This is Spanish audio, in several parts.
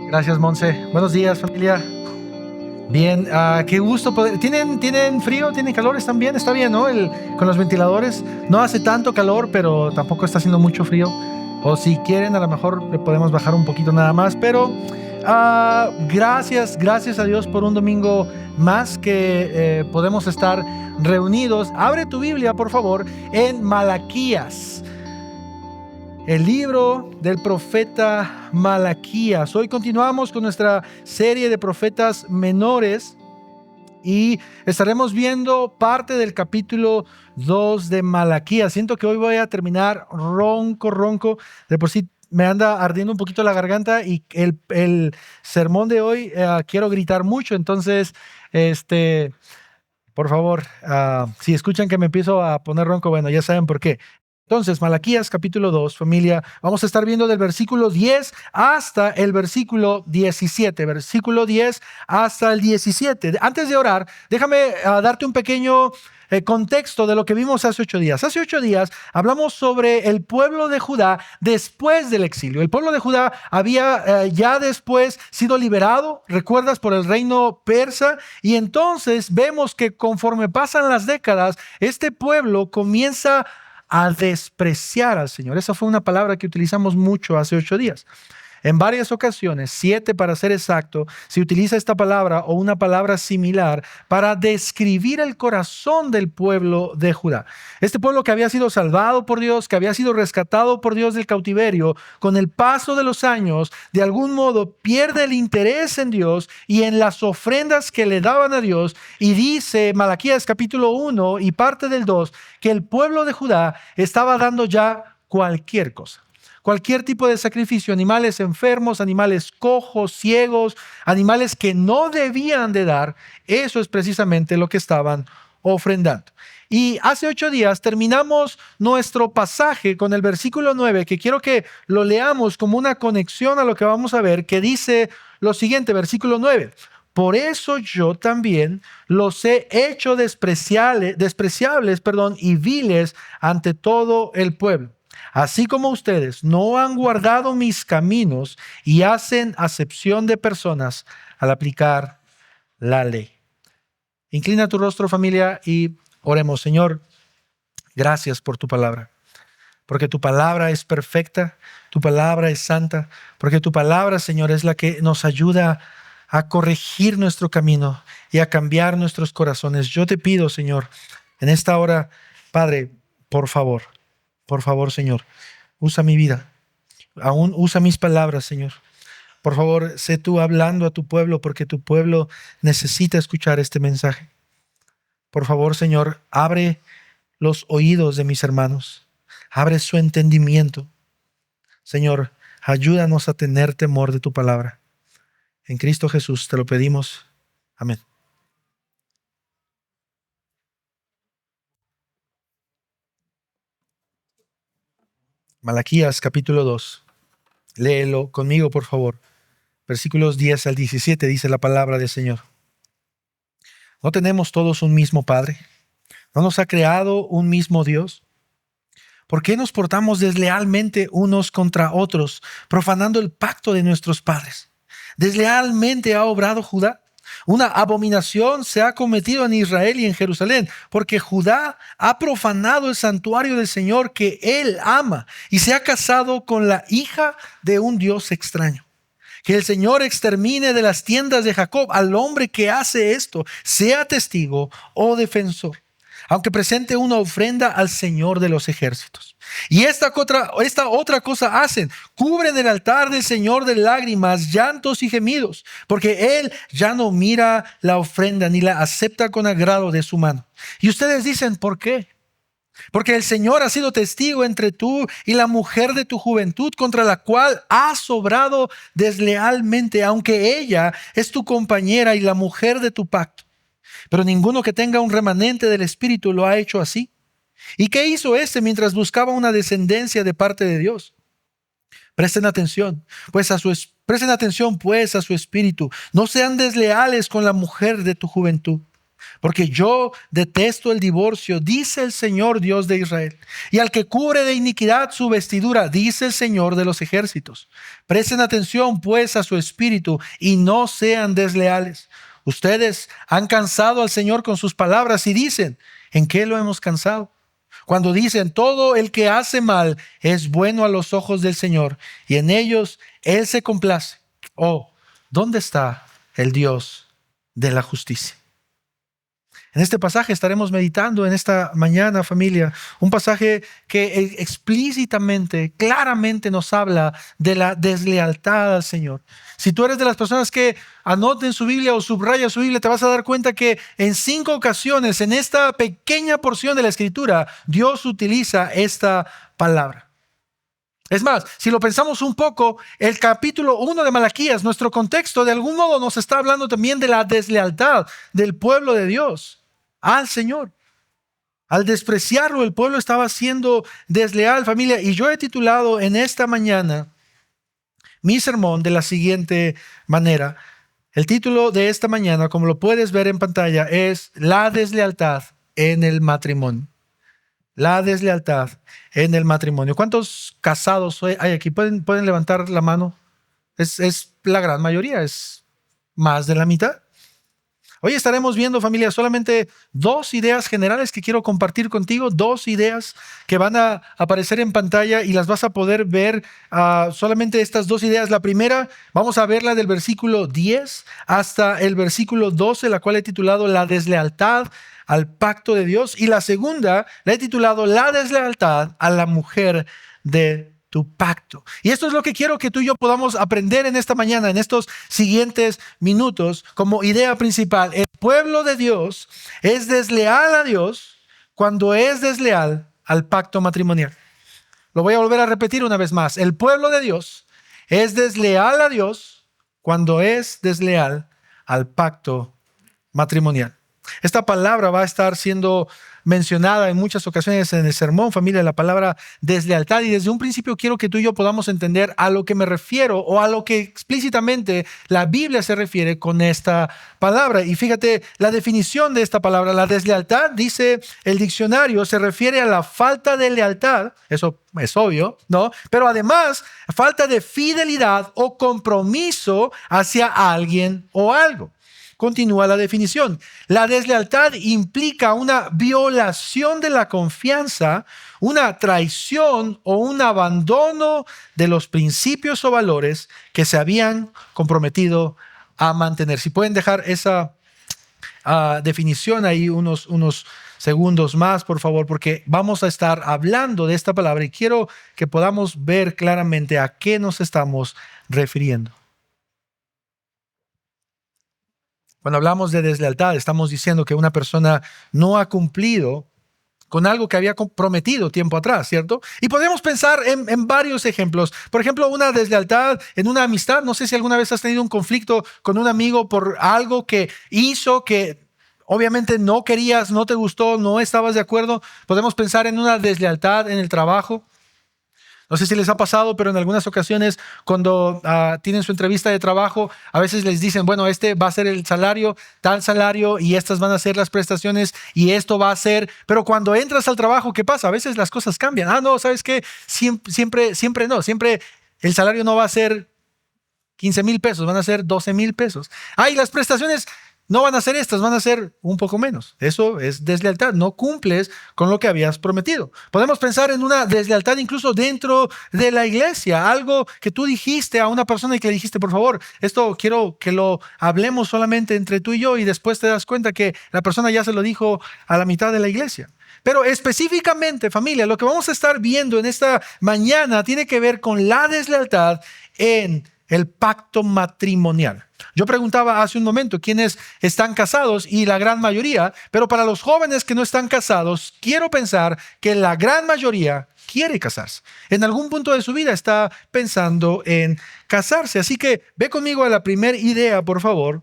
Gracias, Monse. Buenos días, familia. Bien, qué gusto poder. ¿Tienen frío? ¿Tienen calor? ¿Están bien? Está bien, ¿no? Con los ventiladores. No hace tanto calor, pero tampoco está haciendo mucho frío. O si quieren, a lo mejor le podemos bajar un poquito nada más. Pero gracias a Dios por un domingo más que podemos estar reunidos. Abre tu Biblia, por favor, en Malaquías. El libro del profeta Malaquías. Hoy continuamos con nuestra serie de profetas menores y estaremos viendo parte del capítulo 2 de Malaquías. Siento que hoy voy a terminar ronco. De por sí me anda ardiendo un poquito la garganta y el sermón de hoy quiero gritar mucho. Entonces, por favor, si escuchan que me empiezo a poner ronco, bueno, ya saben por qué. Entonces, Malaquías capítulo 2, familia, vamos a estar viendo del versículo 10 hasta el versículo 17, versículo 10 hasta el 17. Antes de orar, déjame darte un pequeño contexto de lo que vimos hace 8 días. Hace 8 días hablamos sobre el pueblo de Judá después del exilio. El pueblo de Judá había ya después sido liberado, recuerdas, por el reino persa, y entonces vemos que conforme pasan las décadas, este pueblo comienza a despreciar al Señor. Esa fue una palabra que utilizamos mucho hace 8 días. En varias ocasiones, 7 para ser exacto, se utiliza esta palabra o una palabra similar para describir el corazón del pueblo de Judá. Este pueblo que había sido salvado por Dios, que había sido rescatado por Dios del cautiverio, con el paso de los años, de algún modo pierde el interés en Dios y en las ofrendas que le daban a Dios. Y dice Malaquías capítulo 1 y parte del 2 que el pueblo de Judá estaba dando ya cualquier cosa. Cualquier tipo de sacrificio, animales enfermos, animales cojos, ciegos, animales que no debían de dar, eso es precisamente lo que estaban ofrendando. Y hace 8 días terminamos nuestro pasaje con el versículo 9, que quiero que lo leamos como una conexión a lo que vamos a ver, que dice lo siguiente, versículo 9. Por eso yo también los he hecho despreciables, y viles ante todo el pueblo. Así como ustedes no han guardado mis caminos y hacen acepción de personas al aplicar la ley. Inclina tu rostro, familia, y oremos. Señor, gracias por tu palabra, porque tu palabra es perfecta, tu palabra es santa, porque tu palabra, Señor, es la que nos ayuda a corregir nuestro camino y a cambiar nuestros corazones. Yo te pido, Señor, en esta hora, Padre, por favor, Señor, usa mi vida, aún usa mis palabras, Señor. Por favor, sé tú hablando a tu pueblo, porque tu pueblo necesita escuchar este mensaje. Por favor, Señor, abre los oídos de mis hermanos, abre su entendimiento. Señor, ayúdanos a tener temor de tu palabra. En Cristo Jesús te lo pedimos. Amén. Malaquías capítulo 2. Léelo conmigo, por favor. Versículos 10 al 17 dice la palabra del Señor. ¿No tenemos todos un mismo Padre? ¿No nos ha creado un mismo Dios? ¿Por qué nos portamos deslealmente unos contra otros, profanando el pacto de nuestros padres? ¿Deslealmente ha obrado Judá? Una abominación se ha cometido en Israel y en Jerusalén, porque Judá ha profanado el santuario del Señor que él ama y se ha casado con la hija de un Dios extraño. Que el Señor extermine de las tiendas de Jacob al hombre que hace esto, sea testigo o defensor, aunque presente una ofrenda al Señor de los ejércitos. Y esta otra cosa hacen: cubren el altar del Señor de lágrimas, llantos y gemidos, porque Él ya no mira la ofrenda ni la acepta con agrado de su mano. Y ustedes dicen, ¿por qué? Porque el Señor ha sido testigo entre tú y la mujer de tu juventud, contra la cual has obrado deslealmente, aunque ella es tu compañera y la mujer de tu pacto. Pero ninguno que tenga un remanente del Espíritu lo ha hecho así. ¿Y qué hizo este mientras buscaba una descendencia de parte de Dios? Presten atención, pues a su espíritu. No sean desleales con la mujer de tu juventud, porque yo detesto el divorcio, dice el Señor Dios de Israel, y al que cubre de iniquidad su vestidura, dice el Señor de los ejércitos. Presten atención pues a su espíritu y no sean desleales. Ustedes han cansado al Señor con sus palabras y dicen, ¿en qué lo hemos cansado? Cuando dicen, todo el que hace mal es bueno a los ojos del Señor, y en ellos Él se complace. Oh, ¿dónde está el Dios de la justicia? En este pasaje estaremos meditando en esta mañana, familia, un pasaje que explícitamente, claramente nos habla de la deslealtad al Señor. Si tú eres de las personas que anoten su Biblia o subraya su Biblia, te vas a dar cuenta que en 5 ocasiones, en esta pequeña porción de la Escritura, Dios utiliza esta palabra. Es más, si lo pensamos un poco, el capítulo 1 de Malaquías, nuestro contexto, de algún modo nos está hablando también de la deslealtad del pueblo de Dios al Señor. Al despreciarlo, el pueblo estaba siendo desleal, familia. Y yo he titulado en esta mañana mi sermón de la siguiente manera. El título de esta mañana, como lo puedes ver en pantalla, es La deslealtad en el matrimonio. La deslealtad en el matrimonio. ¿Cuántos casados hay aquí? ¿Pueden levantar la mano? Es la gran mayoría, es más de la mitad. Hoy estaremos viendo, familia, solamente 2 ideas generales que quiero compartir contigo, 2 ideas que van a aparecer en pantalla y las vas a poder ver, solamente estas 2 ideas. La primera, vamos a verla del versículo 10 hasta el versículo 12, la cual he titulado La deslealtad al pacto de Dios. Y la segunda, la he titulado La deslealtad a la mujer de tu pacto. Y esto es lo que quiero que tú y yo podamos aprender en esta mañana, en estos siguientes minutos, como idea principal. El pueblo de Dios es desleal a Dios cuando es desleal al pacto matrimonial. Lo voy a volver a repetir una vez más. El pueblo de Dios es desleal a Dios cuando es desleal al pacto matrimonial. Esta palabra va a estar siendo mencionada en muchas ocasiones en el sermón, familia, la palabra deslealtad. Y desde un principio quiero que tú y yo podamos entender a lo que me refiero o a lo que explícitamente la Biblia se refiere con esta palabra. Y fíjate la definición de esta palabra. La deslealtad, dice el diccionario, se refiere a la falta de lealtad. Eso es obvio, ¿no? Pero además, falta de fidelidad o compromiso hacia alguien o algo. Continúa la definición. La deslealtad implica una violación de la confianza, una traición o un abandono de los principios o valores que se habían comprometido a mantener. Si pueden dejar esa definición ahí unos segundos más, por favor, porque vamos a estar hablando de esta palabra y quiero que podamos ver claramente a qué nos estamos refiriendo. Cuando hablamos de deslealtad, estamos diciendo que una persona no ha cumplido con algo que había prometido tiempo atrás, ¿cierto? Y podemos pensar en varios ejemplos. Por ejemplo, una deslealtad en una amistad. No sé si alguna vez has tenido un conflicto con un amigo por algo que hizo que obviamente no querías, no te gustó, no estabas de acuerdo. Podemos pensar en una deslealtad en el trabajo. No sé si les ha pasado, pero en algunas ocasiones cuando tienen su entrevista de trabajo, a veces les dicen, bueno, este va a ser el salario, tal salario, y estas van a ser las prestaciones, y esto va a ser. Pero cuando entras al trabajo, ¿qué pasa? A veces las cosas cambian. No, ¿sabes qué? Siempre no. Siempre el salario no va a ser 15,000 pesos, van a ser 12,000 pesos. Y las prestaciones no van a ser estas, van a ser un poco menos. Eso es deslealtad. No cumples con lo que habías prometido. Podemos pensar en una deslealtad incluso dentro de la iglesia. Algo que tú dijiste a una persona y que le dijiste, por favor, esto quiero que lo hablemos solamente entre tú y yo, y después te das cuenta que la persona ya se lo dijo a la mitad de la iglesia. Pero específicamente, familia, lo que vamos a estar viendo en esta mañana tiene que ver con la deslealtad en el pacto matrimonial. Yo preguntaba hace un momento quiénes están casados y la gran mayoría, pero para los jóvenes que no están casados, quiero pensar que la gran mayoría quiere casarse. En algún punto de su vida está pensando en casarse. Así que ve conmigo a la primera idea, por favor,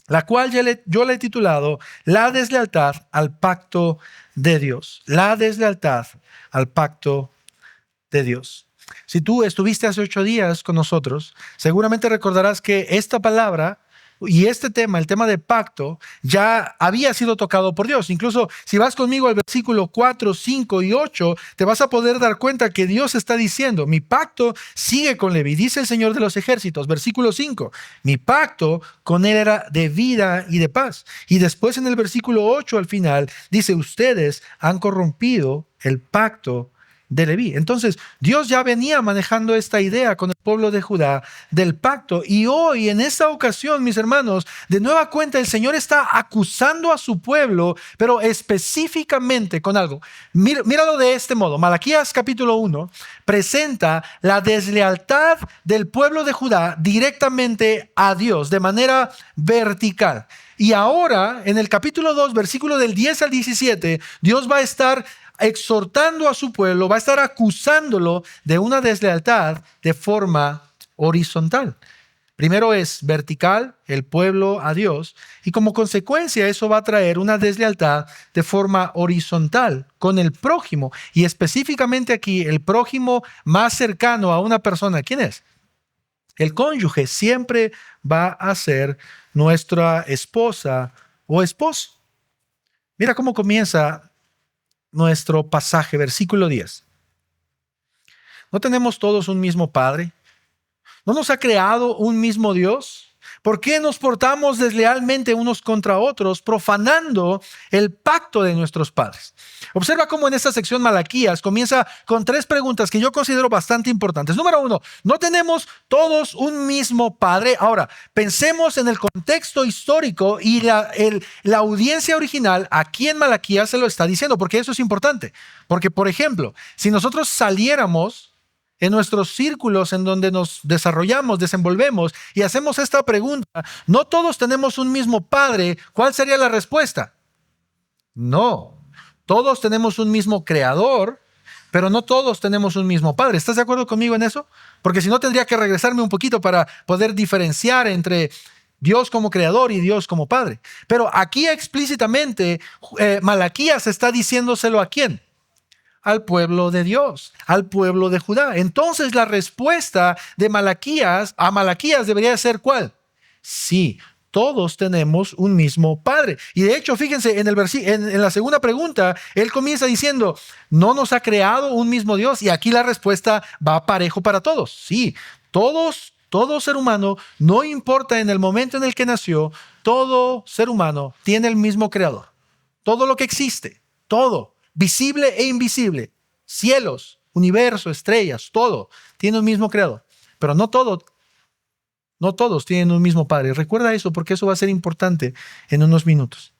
la cual yo le he titulado La deslealtad al pacto de Dios. La deslealtad al pacto de Dios. Si tú estuviste hace 8 días con nosotros, seguramente recordarás que esta palabra Y este tema, el tema de pacto, ya había sido tocado por Dios. Incluso si vas conmigo al versículo 4, 5 y 8, te vas a poder dar cuenta que Dios está diciendo, mi pacto sigue con Leví. Dice el Señor de los ejércitos, versículo 5, mi pacto con él era de vida y de paz. Y después en el versículo 8 al final, dice, ustedes han corrompido el pacto de Leví. Entonces, Dios ya venía manejando esta idea con el pueblo de Judá del pacto. Y hoy, en esta ocasión, mis hermanos, de nueva cuenta, el Señor está acusando a su pueblo, pero específicamente con algo. Míralo de este modo. Malaquías capítulo 1 presenta la deslealtad del pueblo de Judá directamente a Dios, de manera vertical. Y ahora, en el capítulo 2, versículo del 10 al 17, Dios va a estar exhortando a su pueblo, va a estar acusándolo de una deslealtad de forma horizontal. Primero es vertical, el pueblo a Dios, y como consecuencia eso va a traer una deslealtad de forma horizontal con el prójimo, y específicamente aquí el prójimo más cercano a una persona. ¿Quién es? El cónyuge siempre va a ser nuestra esposa o esposo. Mira cómo comienza nuestro pasaje, versículo 10. ¿No tenemos todos un mismo Padre? ¿No nos ha creado un mismo Dios? ¿Por qué nos portamos deslealmente unos contra otros, profanando el pacto de nuestros padres? Observa cómo en esta sección Malaquías comienza con 3 preguntas que yo considero bastante importantes. Número 1, ¿no tenemos todos un mismo Padre? Ahora, pensemos en el contexto histórico y la audiencia original a quien Malaquías se lo está diciendo, porque eso es importante. Porque, por ejemplo, si nosotros saliéramos en nuestros círculos en donde nos desarrollamos, desenvolvemos y hacemos esta pregunta, ¿no todos tenemos un mismo Padre? ¿Cuál sería la respuesta? No, todos tenemos un mismo Creador, pero no todos tenemos un mismo Padre. ¿Estás de acuerdo conmigo en eso? Porque si no, tendría que regresarme un poquito para poder diferenciar entre Dios como Creador y Dios como Padre. Pero aquí explícitamente Malaquías está diciéndoselo ¿a quién? Al pueblo de Dios, al pueblo de Judá. Entonces la respuesta de Malaquías a Malaquías debería ser ¿cuál? Sí, todos tenemos un mismo Padre. Y de hecho, fíjense, en la segunda pregunta, él comienza diciendo, ¿no nos ha creado un mismo Dios? Y aquí la respuesta va parejo para todos. Sí, todo ser humano, no importa en el momento en el que nació, todo ser humano tiene el mismo Creador. Todo lo que existe, todo, visible e invisible, cielos, universo, estrellas, todo tiene un mismo Creador. Pero no todos tienen un mismo Padre. Recuerda eso porque eso va a ser importante en unos minutos.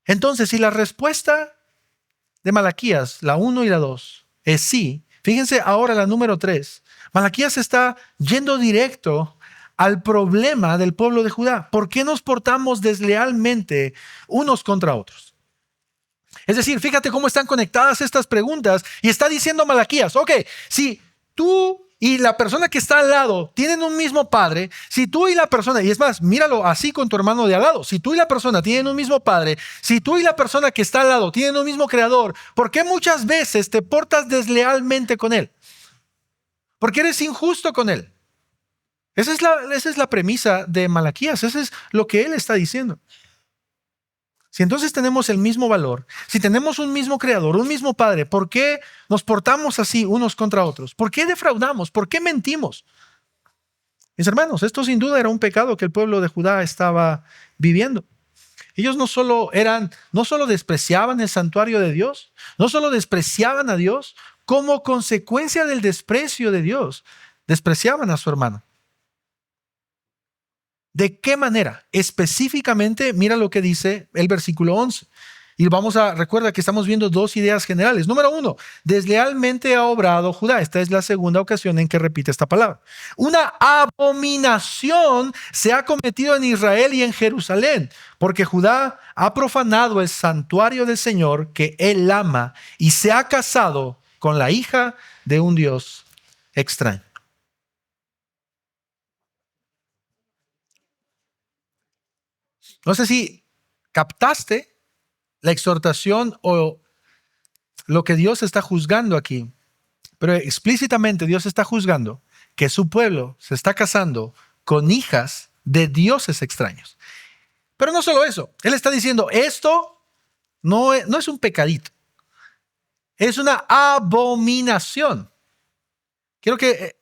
Entonces, si la respuesta de Malaquías, la 1 y la 2, es sí, fíjense ahora la número 3. Malaquías está yendo directo al problema del pueblo de Judá. ¿Por qué nos portamos deslealmente unos contra otros? Es decir, fíjate cómo están conectadas estas preguntas y está diciendo Malaquías, ok, si tú y la persona que está al lado tienen un mismo padre, si tú y la persona, y es más, míralo así con tu hermano de al lado, si tú y la persona tienen un mismo padre, si tú y la persona que está al lado tienen un mismo creador, ¿por qué muchas veces te portas deslealmente con él? Porque eres injusto con él. Esa es la premisa de Malaquías, eso es lo que él está diciendo. Si entonces tenemos el mismo valor, si tenemos un mismo creador, un mismo padre, ¿por qué nos portamos así unos contra otros? ¿Por qué defraudamos? ¿Por qué mentimos? Mis hermanos, esto sin duda era un pecado que el pueblo de Judá estaba viviendo. Ellos no solo despreciaban el santuario de Dios, no solo despreciaban a Dios, como consecuencia del desprecio de Dios, despreciaban a su hermano. ¿De qué manera? Específicamente, mira lo que dice el versículo 11. Y recuerda que estamos viendo 2 ideas generales. Número 1, deslealmente ha obrado Judá. Esta es la segunda ocasión en que repite esta palabra. Una abominación se ha cometido en Israel y en Jerusalén, porque Judá ha profanado el santuario del Señor que él ama y se ha casado con la hija de un Dios extraño. No sé si captaste la exhortación o lo que Dios está juzgando aquí, pero explícitamente Dios está juzgando que su pueblo se está casando con hijas de dioses extraños. Pero no solo eso, él está diciendo, esto no es un pecadito, es una abominación. Quiero que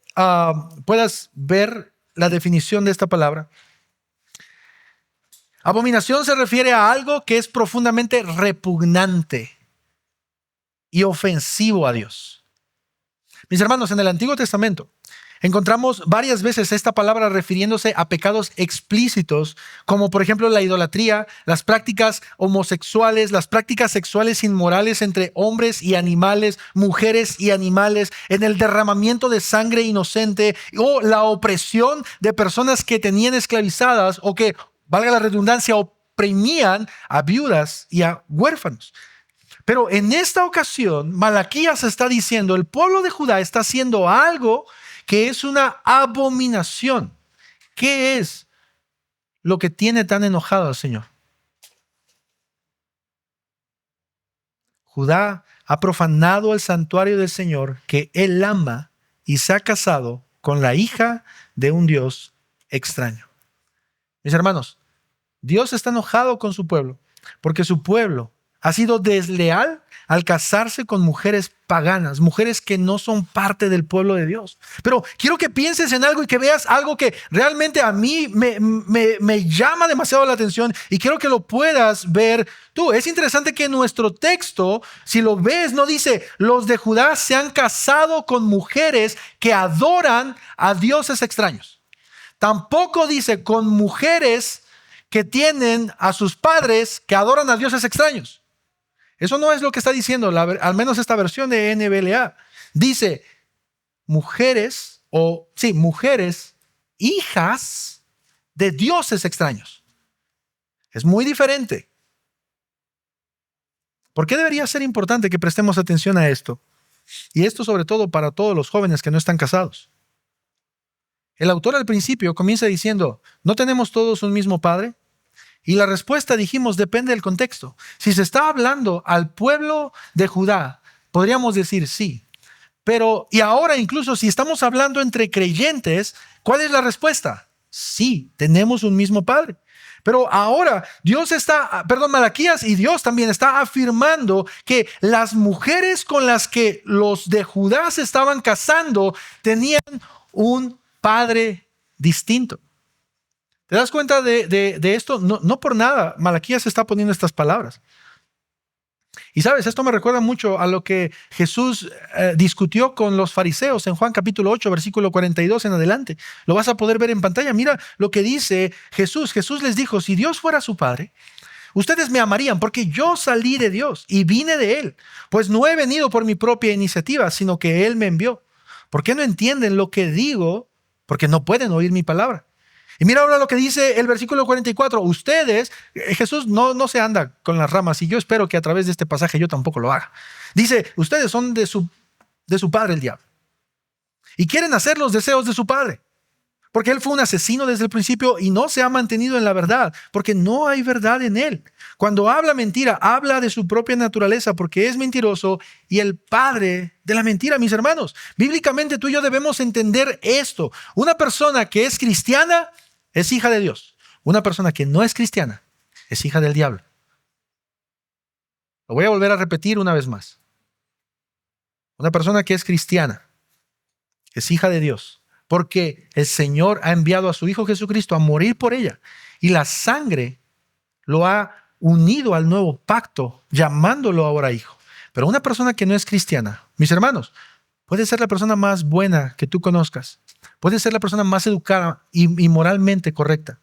puedas ver la definición de esta palabra. Abominación se refiere a algo que es profundamente repugnante y ofensivo a Dios. Mis hermanos, en el Antiguo Testamento encontramos varias veces esta palabra refiriéndose a pecados explícitos, como por ejemplo la idolatría, las prácticas homosexuales, las prácticas sexuales inmorales entre hombres y animales, mujeres y animales, en el derramamiento de sangre inocente o la opresión de personas que tenían esclavizadas o que, valga la redundancia, oprimían a viudas y a huérfanos. Pero en esta ocasión, Malaquías está diciendo, el pueblo de Judá está haciendo algo que es una abominación. ¿Qué es lo que tiene tan enojado al Señor? Judá ha profanado el santuario del Señor que él ama y se ha casado con la hija de un Dios extraño. Mis hermanos, Dios está enojado con su pueblo porque su pueblo ha sido desleal al casarse con mujeres paganas, mujeres que no son parte del pueblo de Dios. Pero quiero que pienses en algo y que veas algo que realmente a mí me llama demasiado la atención y quiero que lo puedas ver tú. Es interesante que nuestro texto, si lo ves, no dice, los de Judá se han casado con mujeres que adoran a dioses extraños. Tampoco dice con mujeres que tienen a sus padres que adoran a dioses extraños. Eso no es lo que está diciendo, al menos esta versión de NBLA. Dice mujeres, hijas de dioses extraños. Es muy diferente. ¿Por qué debería ser importante que prestemos atención a esto? Y esto sobre todo para todos los jóvenes que no están casados. El autor al principio comienza diciendo, ¿no tenemos todos un mismo padre? Y la respuesta, dijimos, depende del contexto. Si se está hablando al pueblo de Judá, podríamos decir sí. Pero, y ahora incluso si estamos hablando entre creyentes, ¿cuál es la respuesta? Sí, tenemos un mismo Padre. Pero ahora Malaquías y Dios también está afirmando que las mujeres con las que los de Judá se estaban casando tenían un padre distinto. ¿Te das cuenta de esto? No por nada Malaquías está poniendo estas palabras. Y sabes, esto me recuerda mucho a lo que Jesús discutió con los fariseos en Juan capítulo 8, versículo 42 en adelante. Lo vas a poder ver en pantalla. Mira lo que dice Jesús. Jesús les dijo, si Dios fuera su Padre, ustedes me amarían porque yo salí de Dios y vine de Él. Pues no he venido por mi propia iniciativa, sino que Él me envió. ¿Por qué no entienden lo que digo? Porque no pueden oír mi palabra. Y mira ahora lo que dice el versículo 44. Ustedes, Jesús no se anda con las ramas y yo espero que a través de este pasaje yo tampoco lo haga. Dice, ustedes son de su padre el diablo y quieren hacer los deseos de su padre. Porque él fue un asesino desde el principio y no se ha mantenido en la verdad, porque no hay verdad en él. Cuando habla mentira, habla de su propia naturaleza, porque es mentiroso y el padre de la mentira, mis hermanos. Bíblicamente tú y yo debemos entender esto. Una persona que es cristiana es hija de Dios. Una persona que no es cristiana es hija del diablo. Lo voy a volver a repetir una vez más. Una persona que es cristiana es hija de Dios, porque el Señor ha enviado a su Hijo Jesucristo a morir por ella. Y la sangre lo ha unido al nuevo pacto, llamándolo ahora hijo. Pero una persona que no es cristiana, mis hermanos, puede ser la persona más buena que tú conozcas. Puede ser la persona más educada y moralmente correcta.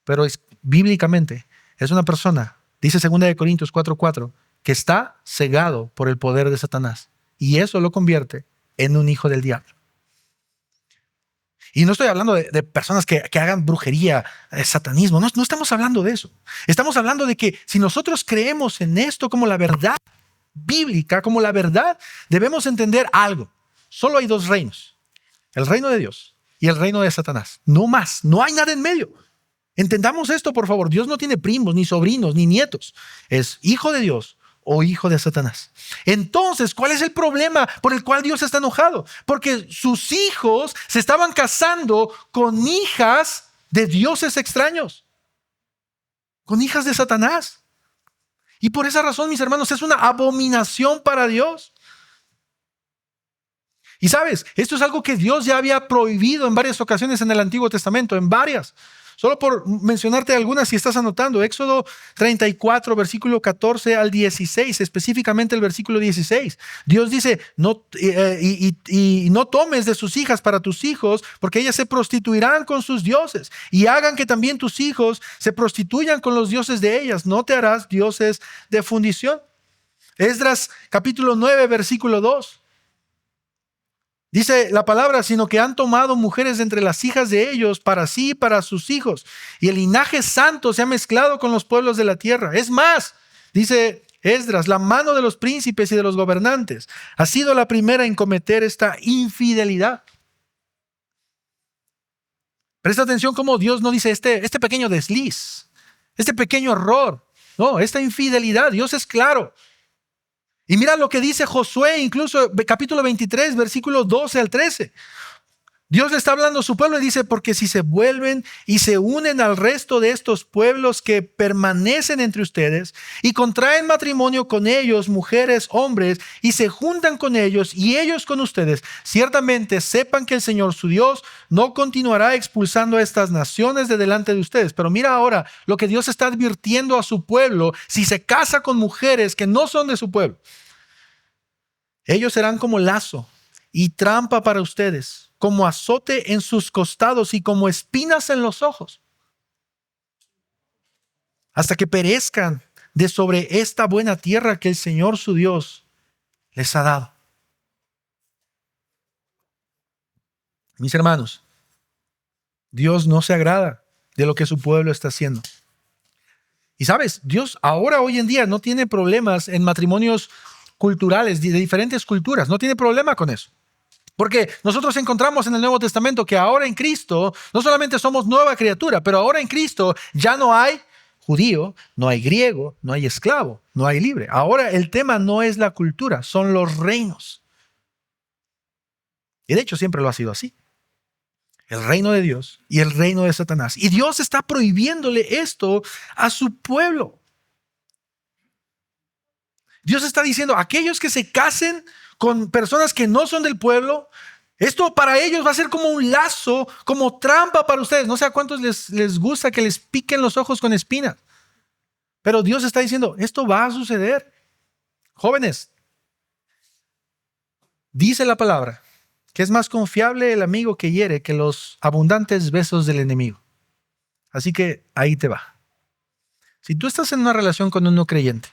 Pero bíblicamente es una persona, dice 2 Corintios 4:4, que está cegado por el poder de Satanás. Y eso lo convierte en un hijo del diablo. Y no estoy hablando de personas que hagan brujería, satanismo. No estamos hablando de eso. Estamos hablando de que si nosotros creemos en esto como la verdad bíblica, como la verdad, debemos entender algo. Solo hay dos reinos. El reino de Dios y el reino de Satanás. No más. No hay nada en medio. Entendamos esto, por favor. Dios no tiene primos, ni sobrinos, ni nietos. Es hijo de Dios o hijo de Satanás. Entonces, ¿cuál es el problema por el cual Dios está enojado? Porque sus hijos se estaban casando con hijas de dioses extraños, con hijas de Satanás. Y por esa razón, mis hermanos, es una abominación para Dios. Y sabes, esto es algo que Dios ya había prohibido en varias ocasiones en el Antiguo Testamento, en varias. Solo por mencionarte algunas, si estás anotando, Éxodo 34, versículo 14 al 16, específicamente el versículo 16. Dios dice, no tomes de sus hijas para tus hijos, porque ellas se prostituirán con sus dioses, y hagan que también tus hijos se prostituyan con los dioses de ellas. No te harás dioses de fundición. Esdras capítulo 9, versículo 2. Dice la palabra, sino que han tomado mujeres de entre las hijas de ellos para sí y para sus hijos. Y el linaje santo se ha mezclado con los pueblos de la tierra. Es más, dice Esdras, la mano de los príncipes y de los gobernantes ha sido la primera en cometer esta infidelidad. Presta atención cómo Dios no dice este pequeño desliz, este pequeño error. No, esta infidelidad, Dios es claro. Y mira lo que dice Josué, incluso capítulo 23, versículos 12 al 13. Dios le está hablando a su pueblo y dice, porque si se vuelven y se unen al resto de estos pueblos que permanecen entre ustedes y contraen matrimonio con ellos, mujeres, hombres, y se juntan con ellos y ellos con ustedes, ciertamente sepan que el Señor su Dios no continuará expulsando a estas naciones de delante de ustedes. Pero mira ahora lo que Dios está advirtiendo a su pueblo si se casa con mujeres que no son de su pueblo. Ellos serán como lazo y trampa para ustedes, como azote en sus costados y como espinas en los ojos, hasta que perezcan de sobre esta buena tierra que el Señor su Dios les ha dado. Mis hermanos, Dios no se agrada de lo que su pueblo está haciendo. Y sabes, Dios ahora, hoy en día, no tiene problemas en matrimonios culturales de diferentes culturas, no tiene problema con eso. Porque nosotros encontramos en el Nuevo Testamento que ahora en Cristo no solamente somos nueva criatura, pero ahora en Cristo ya no hay judío, no hay griego, no hay esclavo, no hay libre. Ahora el tema no es la cultura, son los reinos. Y de hecho siempre lo ha sido así. El reino de Dios y el reino de Satanás. Y Dios está prohibiéndole esto a su pueblo. Dios está diciendo, aquellos que se casen con personas que no son del pueblo, esto para ellos va a ser como un lazo, como trampa para ustedes. No sé a cuántos les gusta que les piquen los ojos con espinas. Pero Dios está diciendo, esto va a suceder. Jóvenes, dice la palabra que es más confiable el amigo que hiere que los abundantes besos del enemigo. Así que ahí te va. Si tú estás en una relación con un no creyente,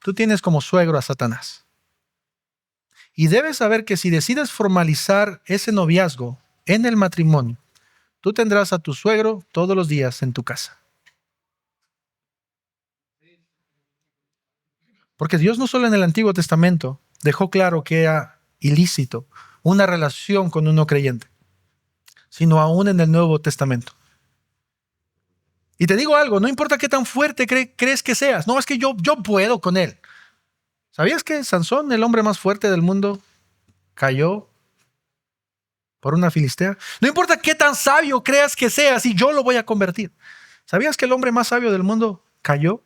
tú tienes como suegro a Satanás. Y debes saber que si decides formalizar ese noviazgo en el matrimonio, tú tendrás a tu suegro todos los días en tu casa. Porque Dios no solo en el Antiguo Testamento dejó claro que era ilícito una relación con un no creyente, sino aún en el Nuevo Testamento. Y te digo algo, no importa qué tan fuerte crees que seas, no, es que yo puedo con él. ¿Sabías que Sansón, el hombre más fuerte del mundo, cayó por una filistea? No importa qué tan sabio creas que seas y yo lo voy a convertir. ¿Sabías que el hombre más sabio del mundo cayó?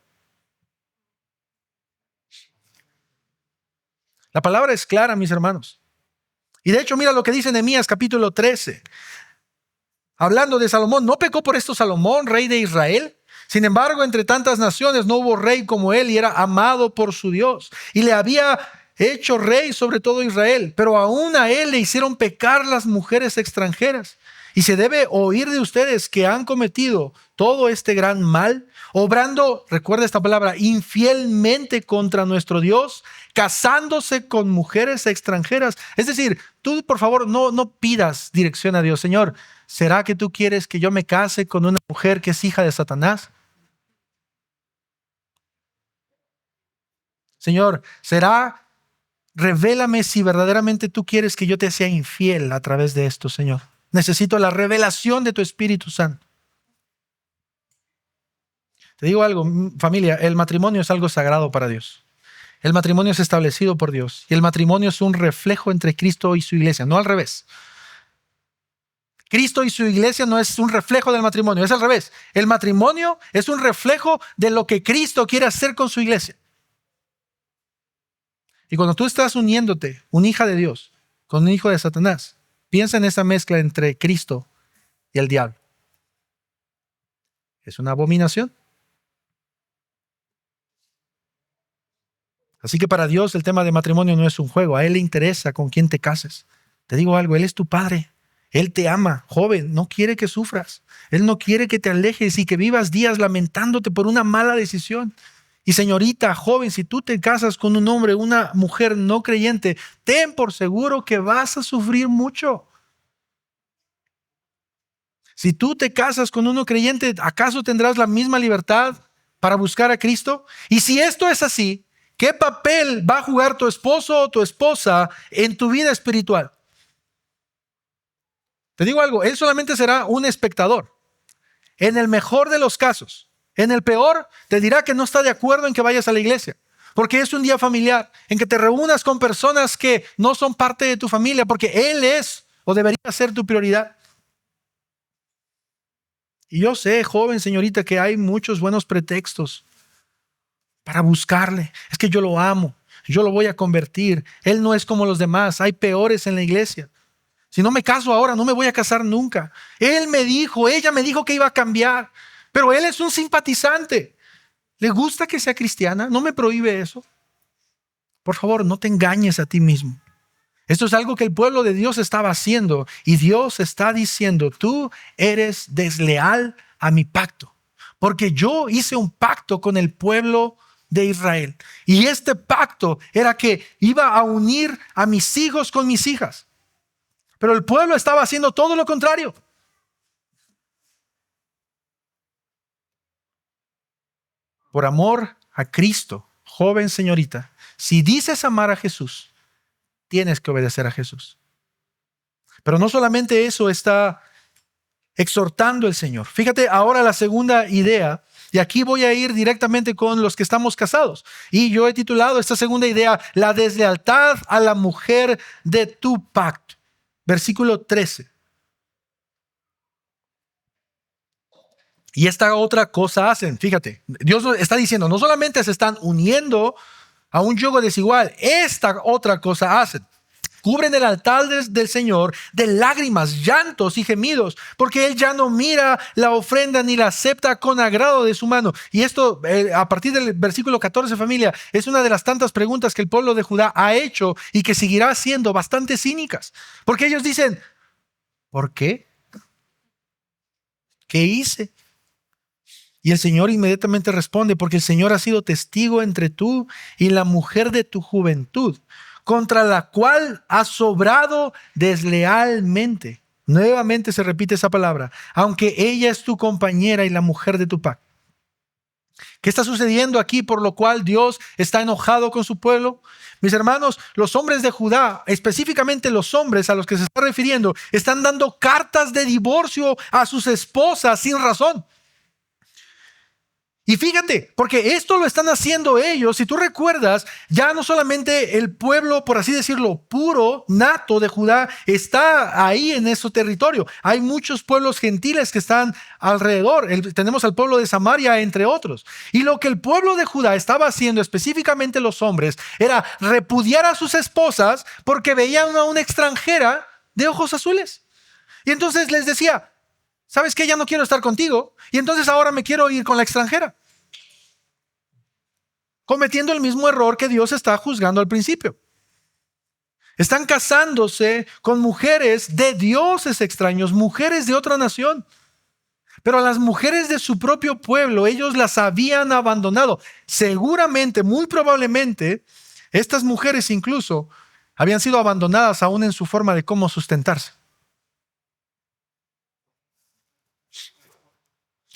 La palabra es clara, mis hermanos. Y de hecho, mira lo que dice Nehemías capítulo 13. Hablando de Salomón, ¿no pecó por esto Salomón, rey de Israel? Sin embargo, entre tantas naciones no hubo rey como él y era amado por su Dios. Y le había hecho rey sobre todo Israel, pero aún a él le hicieron pecar las mujeres extranjeras. Y se debe oír de ustedes que han cometido todo este gran mal, obrando, recuerda esta palabra, infielmente contra nuestro Dios, casándose con mujeres extranjeras. Es decir, tú por favor no pidas dirección a Dios. Señor, ¿será que tú quieres que yo me case con una mujer que es hija de Satanás? Señor, revélame si verdaderamente tú quieres que yo te sea infiel a través de esto, Señor. Necesito la revelación de tu Espíritu Santo. Te digo algo, familia, el matrimonio es algo sagrado para Dios. El matrimonio es establecido por Dios y el matrimonio es un reflejo entre Cristo y su iglesia, no al revés. Cristo y su iglesia no es un reflejo del matrimonio, es al revés. El matrimonio es un reflejo de lo que Cristo quiere hacer con su iglesia. Y cuando tú estás uniéndote, una hija de Dios, con un hijo de Satanás, piensa en esa mezcla entre Cristo y el diablo. Es una abominación. Así que para Dios el tema de matrimonio no es un juego. A Él le interesa con quién te cases. Te digo algo, Él es tu padre. Él te ama, joven, no quiere que sufras. Él no quiere que te alejes y que vivas días lamentándote por una mala decisión. Y señorita, joven, si tú te casas con un hombre, una mujer no creyente, ten por seguro que vas a sufrir mucho. Si tú te casas con uno creyente, ¿acaso tendrás la misma libertad para buscar a Cristo? Y si esto es así, ¿qué papel va a jugar tu esposo o tu esposa en tu vida espiritual? Te digo algo, él solamente será un espectador. En el mejor de los casos. En el peor, te dirá que no está de acuerdo en que vayas a la iglesia. Porque es un día familiar en que te reúnas con personas que no son parte de tu familia, porque Él es o debería ser tu prioridad. Y yo sé, joven, señorita, que hay muchos buenos pretextos para buscarle. Es que yo lo amo, yo lo voy a convertir. Él no es como los demás, hay peores en la iglesia. Si no me caso ahora, no me voy a casar nunca. Ella me dijo que iba a cambiar, pero él es un simpatizante. ¿Le gusta que sea cristiana? ¿No me prohíbe eso? Por favor, no te engañes a ti mismo. Esto es algo que el pueblo de Dios estaba haciendo y Dios está diciendo, tú eres desleal a mi pacto, porque yo hice un pacto con el pueblo de Israel y este pacto era que iba a unir a mis hijos con mis hijas. Pero el pueblo estaba haciendo todo lo contrario. Por amor a Cristo, joven señorita, si dices amar a Jesús, tienes que obedecer a Jesús. Pero no solamente eso está exhortando el Señor. Fíjate ahora la segunda idea, y aquí voy a ir directamente con los que estamos casados. Y yo he titulado esta segunda idea, la deslealtad a la mujer de tu pacto. Versículo 13. Y esta otra cosa hacen, fíjate, Dios está diciendo, no solamente se están uniendo a un yugo desigual, esta otra cosa hacen. Cubren el altar del Señor de lágrimas, llantos y gemidos, porque Él ya no mira la ofrenda ni la acepta con agrado de su mano. Y esto, a partir del versículo 14, familia, es una de las tantas preguntas que el pueblo de Judá ha hecho y que seguirá siendo bastante cínicas. Porque ellos dicen, ¿por qué? ¿Qué hice? Y el Señor inmediatamente responde, porque el Señor ha sido testigo entre tú y la mujer de tu juventud, contra la cual has sobrado deslealmente. Nuevamente se repite esa palabra, aunque ella es tu compañera y la mujer de tu pacto. ¿Qué está sucediendo aquí por lo cual Dios está enojado con su pueblo? Mis hermanos, los hombres de Judá, específicamente los hombres a los que se está refiriendo, están dando cartas de divorcio a sus esposas sin razón. Y fíjate, porque esto lo están haciendo ellos, si tú recuerdas, ya no solamente el pueblo, por así decirlo, puro, nato de Judá, está ahí en ese territorio. Hay muchos pueblos gentiles que están alrededor. Tenemos al pueblo de Samaria, entre otros. Y lo que el pueblo de Judá estaba haciendo, específicamente los hombres, era repudiar a sus esposas porque veían a una extranjera de ojos azules. Y entonces les decía, ¿sabes qué? Ya no quiero estar contigo. Y entonces ahora me quiero ir con la extranjera. Cometiendo el mismo error que Dios está juzgando al principio. Están casándose con mujeres de dioses extraños, mujeres de otra nación. Pero a las mujeres de su propio pueblo, ellos las habían abandonado. Seguramente, muy probablemente, estas mujeres incluso habían sido abandonadas aún en su forma de cómo sustentarse.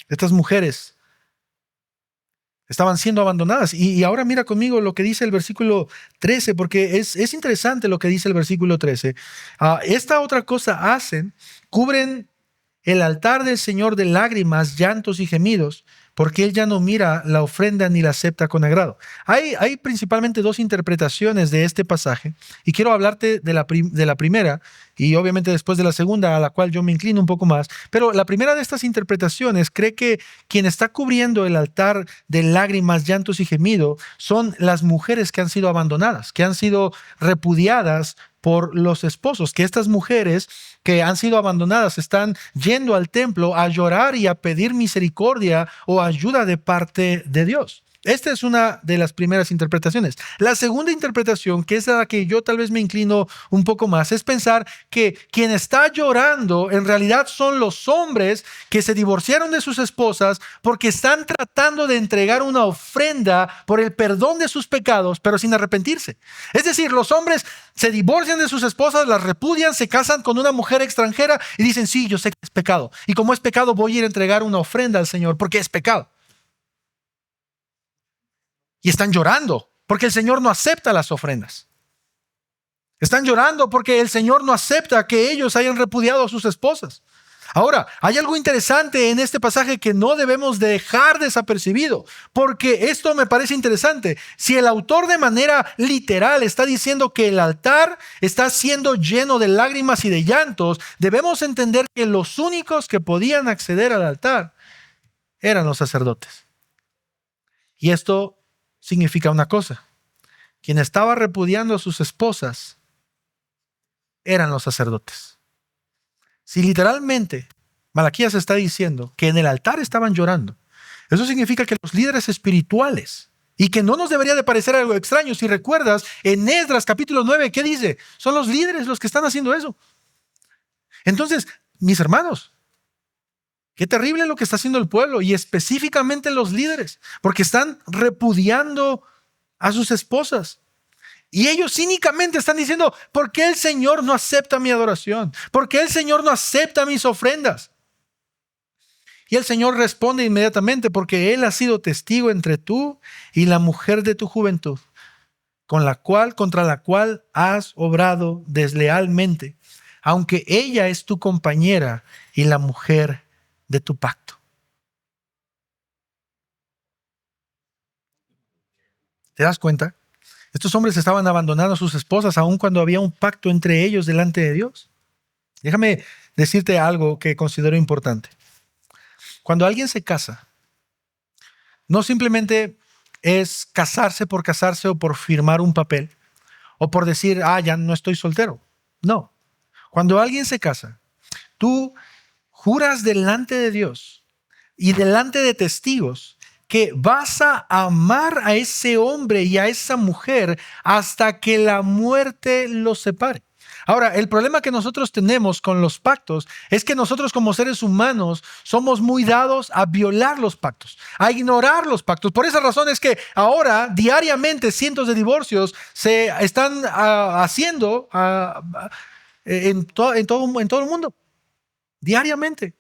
Estas mujeres estaban siendo abandonadas. Y ahora mira conmigo lo que dice el versículo 13, porque es interesante lo que dice el versículo 13. Esta otra cosa hacen, cubren el altar del Señor de lágrimas, llantos y gemidos, porque Él ya no mira la ofrenda ni la acepta con agrado. Hay principalmente dos interpretaciones de este pasaje, y quiero hablarte de la primera, Y obviamente después de la segunda, a la cual yo me inclino un poco más. Pero la primera de estas interpretaciones cree que quien está cubriendo el altar de lágrimas, llantos y gemido son las mujeres que han sido abandonadas, que han sido repudiadas por los esposos, que estas mujeres que han sido abandonadas están yendo al templo a llorar y a pedir misericordia o ayuda de parte de Dios. Esta es una de las primeras interpretaciones. La segunda interpretación, que es la que yo tal vez me inclino un poco más, es pensar que quien está llorando en realidad son los hombres que se divorciaron de sus esposas porque están tratando de entregar una ofrenda por el perdón de sus pecados, pero sin arrepentirse. Es decir, los hombres se divorcian de sus esposas, las repudian, se casan con una mujer extranjera y dicen, sí, yo sé que es pecado. Y como es pecado, voy a ir a entregar una ofrenda al Señor porque es pecado. Y están llorando porque el Señor no acepta las ofrendas. Están llorando porque el Señor no acepta que ellos hayan repudiado a sus esposas. Ahora, hay algo interesante en este pasaje que no debemos dejar desapercibido, porque esto me parece interesante. Si el autor de manera literal está diciendo que el altar está siendo lleno de lágrimas y de llantos, debemos entender que los únicos que podían acceder al altar eran los sacerdotes. Y esto significa una cosa: quien estaba repudiando a sus esposas eran los sacerdotes. Si literalmente Malaquías está diciendo que en el altar estaban llorando, eso significa que los líderes espirituales, y que no nos debería de parecer algo extraño, si recuerdas en Esdras capítulo 9, ¿qué dice? Son los líderes los que están haciendo eso. Entonces, mis hermanos, qué terrible lo que está haciendo el pueblo, y específicamente los líderes, porque están repudiando a sus esposas. Y ellos cínicamente están diciendo, ¿por qué el Señor no acepta mi adoración? ¿Por qué el Señor no acepta mis ofrendas? Y el Señor responde inmediatamente, porque Él ha sido testigo entre tú y la mujer de tu juventud, contra la cual has obrado deslealmente, aunque ella es tu compañera y la mujer de tu pacto. ¿Te das cuenta? Estos hombres estaban abandonando a sus esposas aun cuando había un pacto entre ellos delante de Dios. Déjame decirte algo que considero importante. Cuando alguien se casa, no simplemente es casarse o por firmar un papel o por decir, ya no estoy soltero. No. Cuando alguien se casa, tú juras delante de Dios y delante de testigos que vas a amar a ese hombre y a esa mujer hasta que la muerte los separe. Ahora, el problema que nosotros tenemos con los pactos es que nosotros como seres humanos somos muy dados a violar los pactos, a ignorar los pactos. Por esa razón es que ahora diariamente cientos de divorcios se están haciendo en todo el mundo, diariamente.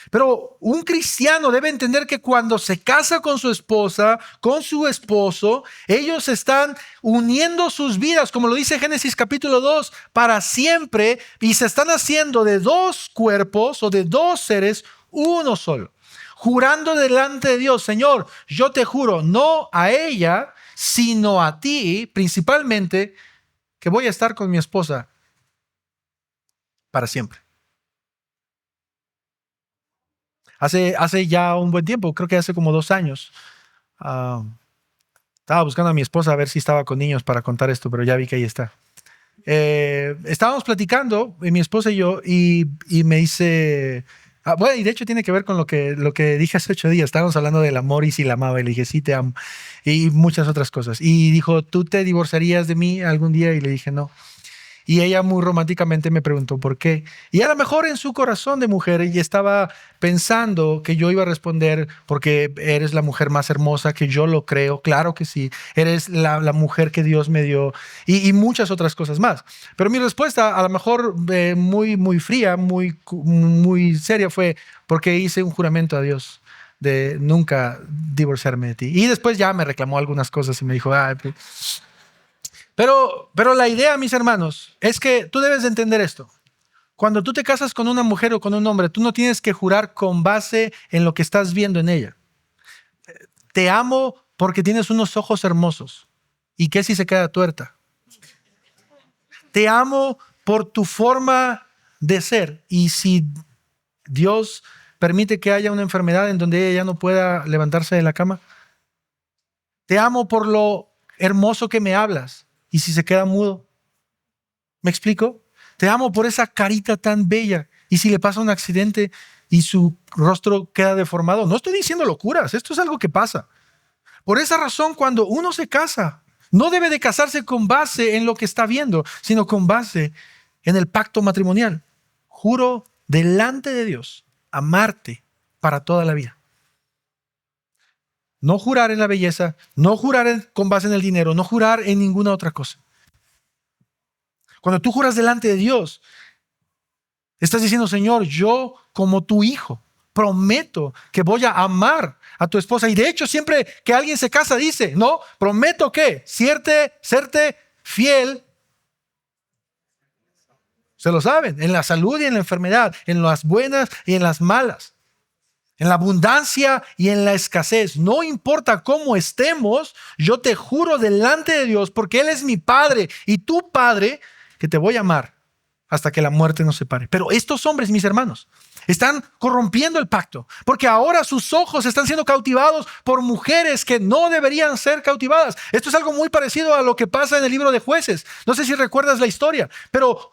Pero un cristiano debe entender que cuando se casa con su esposa, con su esposo, ellos están uniendo sus vidas, como lo dice Génesis capítulo 2, para siempre, y se están haciendo de dos cuerpos o de dos seres uno solo, jurando delante de Dios, Señor, yo te juro, no a ella, sino a ti, principalmente, que voy a estar con mi esposa para siempre. Hace ya un buen tiempo, creo que hace como 2 años, estaba buscando a mi esposa a ver si estaba con niños para contar esto, pero ya vi que ahí está. Estábamos platicando, mi esposa y yo, y me dice, bueno, y de hecho tiene que ver con lo que dije hace 8 días. Estábamos hablando del amor y si la amaba, y le dije, sí, te amo, y muchas otras cosas. Y dijo, ¿tú te divorciarías de mí algún día? Y le dije, no. Y ella muy románticamente me preguntó por qué. Y a lo mejor en su corazón de mujer ella estaba pensando que yo iba a responder, porque eres la mujer más hermosa, que yo lo creo, claro que sí, eres la mujer que Dios me dio, y muchas otras cosas más. Pero mi respuesta, a lo mejor muy, muy fría, muy, muy seria, fue porque hice un juramento a Dios de nunca divorciarme de ti. Y después ya me reclamó algunas cosas y me dijo, Pero la idea, mis hermanos, es que tú debes de entender esto. Cuando tú te casas con una mujer o con un hombre, tú no tienes que jurar con base en lo que estás viendo en ella. Te amo porque tienes unos ojos hermosos. ¿Y qué si se queda tuerta? Te amo por tu forma de ser. Y si Dios permite que haya una enfermedad en donde ella ya no pueda levantarse de la cama. Te amo por lo hermoso que me hablas. Y si se queda mudo. ¿Me explico? Te amo por esa carita tan bella. Y si le pasa un accidente y su rostro queda deformado. No estoy diciendo locuras. Esto es algo que pasa. Por esa razón, cuando uno se casa, no debe de casarse con base en lo que está viendo, sino con base en el pacto matrimonial. Juro delante de Dios amarte para toda la vida. No jurar en la belleza, no jurar con base en el dinero, no jurar en ninguna otra cosa. Cuando tú juras delante de Dios, estás diciendo, Señor, yo como tu hijo, prometo que voy a amar a tu esposa. Y de hecho, siempre que alguien se casa, dice, no, prometo que serte fiel. Se lo saben, en la salud y en la enfermedad, en las buenas y en las malas, en la abundancia y en la escasez. No importa cómo estemos, yo te juro delante de Dios, porque Él es mi Padre y tu Padre, que te voy a amar hasta que la muerte nos separe. Pero estos hombres, mis hermanos, están corrompiendo el pacto, porque ahora sus ojos están siendo cautivados por mujeres que no deberían ser cautivadas. Esto es algo muy parecido a lo que pasa en el libro de Jueces. No sé si recuerdas la historia, pero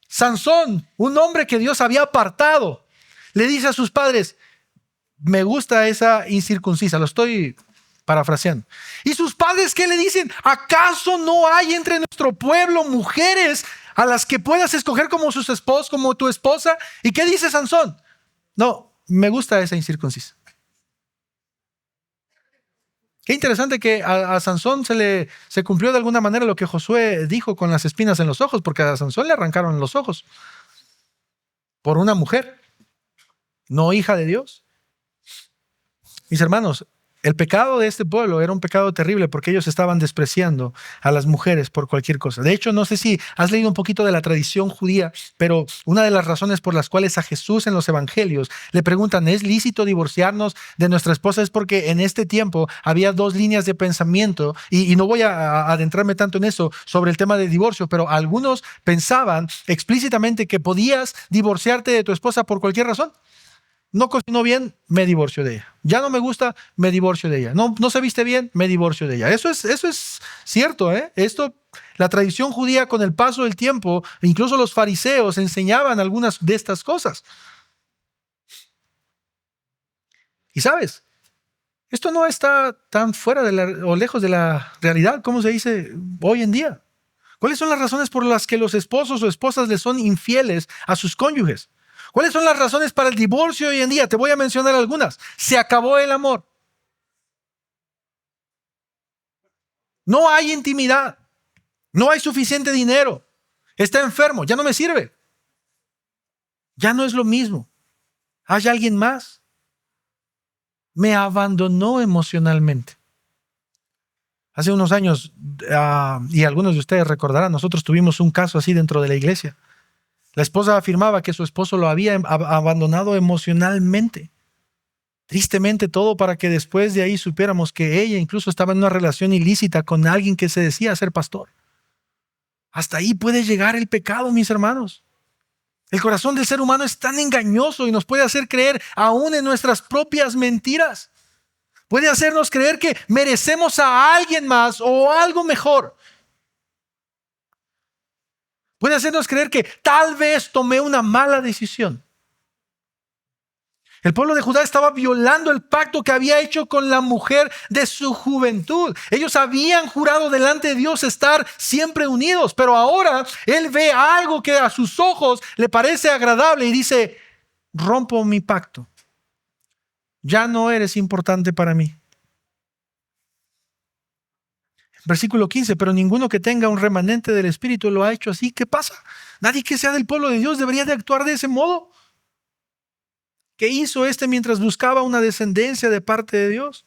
Sansón, un hombre que Dios había apartado, le dice a sus padres, me gusta esa incircuncisa, lo estoy parafraseando. Y sus padres, ¿qué le dicen? ¿Acaso no hay entre nuestro pueblo mujeres a las que puedas escoger como sus esposos, como tu esposa? ¿Y qué dice Sansón? No, me gusta esa incircuncisa. Qué interesante que a Sansón se cumplió de alguna manera lo que Josué dijo con las espinas en los ojos, porque a Sansón le arrancaron los ojos por una mujer, no hija de Dios. Mis hermanos, el pecado de este pueblo era un pecado terrible porque ellos estaban despreciando a las mujeres por cualquier cosa. De hecho, no sé si has leído un poquito de la tradición judía, pero una de las razones por las cuales a Jesús en los evangelios le preguntan, ¿es lícito divorciarnos de nuestra esposa? Es porque en este tiempo había dos líneas de pensamiento y no voy a adentrarme tanto en eso sobre el tema del divorcio, pero algunos pensaban explícitamente que podías divorciarte de tu esposa por cualquier razón. No cocinó bien, me divorcio de ella. Ya no me gusta, me divorcio de ella. No se viste bien, me divorcio de ella. Eso es cierto, ¿eh? La tradición judía con el paso del tiempo, incluso los fariseos enseñaban algunas de estas cosas. Y sabes, esto no está tan fuera o lejos de la realidad, como se dice hoy en día. ¿Cuáles son las razones por las que los esposos o esposas le son infieles a sus cónyuges? ¿Cuáles son las razones para el divorcio hoy en día? Te voy a mencionar algunas. Se acabó el amor. No hay intimidad. No hay suficiente dinero. Está enfermo. Ya no me sirve. Ya no es lo mismo. ¿Hay alguien más? Me abandonó emocionalmente. Hace unos años, y algunos de ustedes recordarán, nosotros tuvimos un caso así dentro de la iglesia. La esposa afirmaba que su esposo lo había abandonado emocionalmente. Tristemente todo para que después de ahí supiéramos que ella incluso estaba en una relación ilícita con alguien que se decía ser pastor. Hasta ahí puede llegar el pecado, mis hermanos. El corazón del ser humano es tan engañoso y nos puede hacer creer aún en nuestras propias mentiras. Puede hacernos creer que merecemos a alguien más o algo mejor. Puede hacernos creer que tal vez tomé una mala decisión. El pueblo de Judá estaba violando el pacto que había hecho con la mujer de su juventud. Ellos habían jurado delante de Dios estar siempre unidos, pero ahora él ve algo que a sus ojos le parece agradable y dice, rompo mi pacto. Ya no eres importante para mí. Versículo 15, pero ninguno que tenga un remanente del Espíritu lo ha hecho así. ¿Qué pasa? Nadie que sea del pueblo de Dios debería de actuar de ese modo. ¿Qué hizo mientras buscaba una descendencia de parte de Dios?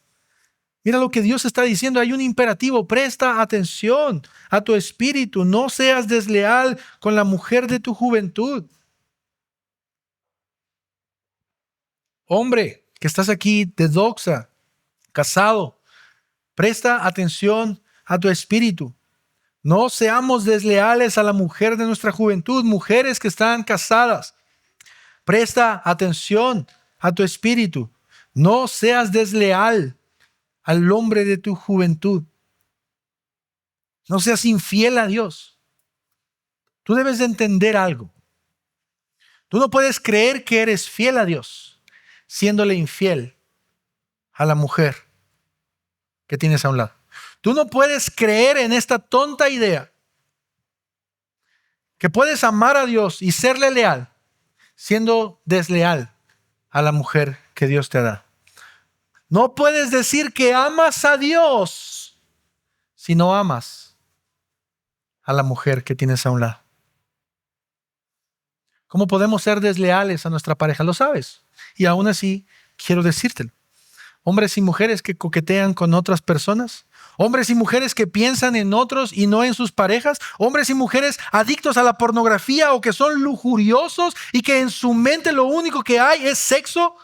Mira lo que Dios está diciendo. Hay un imperativo. Presta atención a tu espíritu. No seas desleal con la mujer de tu juventud. Hombre, que estás aquí de doxa, casado, presta atención a tu espíritu. No seamos desleales a la mujer de nuestra juventud, mujeres que están casadas. Presta atención a tu espíritu. No seas desleal al hombre de tu juventud. No seas infiel a Dios. Tú debes de entender algo. Tú no puedes creer que eres fiel a Dios siéndole infiel a la mujer que tienes a un lado. Tú no puedes creer en esta tonta idea que puedes amar a Dios y serle leal siendo desleal a la mujer que Dios te ha dado. No puedes decir que amas a Dios si no amas a la mujer que tienes a un lado. ¿Cómo podemos ser desleales a nuestra pareja? Lo sabes. Y aún así, quiero decírtelo. Hombres y mujeres que coquetean con otras personas. Hombres y mujeres que piensan en otros y no en sus parejas. Hombres y mujeres adictos a la pornografía o que son lujuriosos y que en su mente lo único que hay es sexo.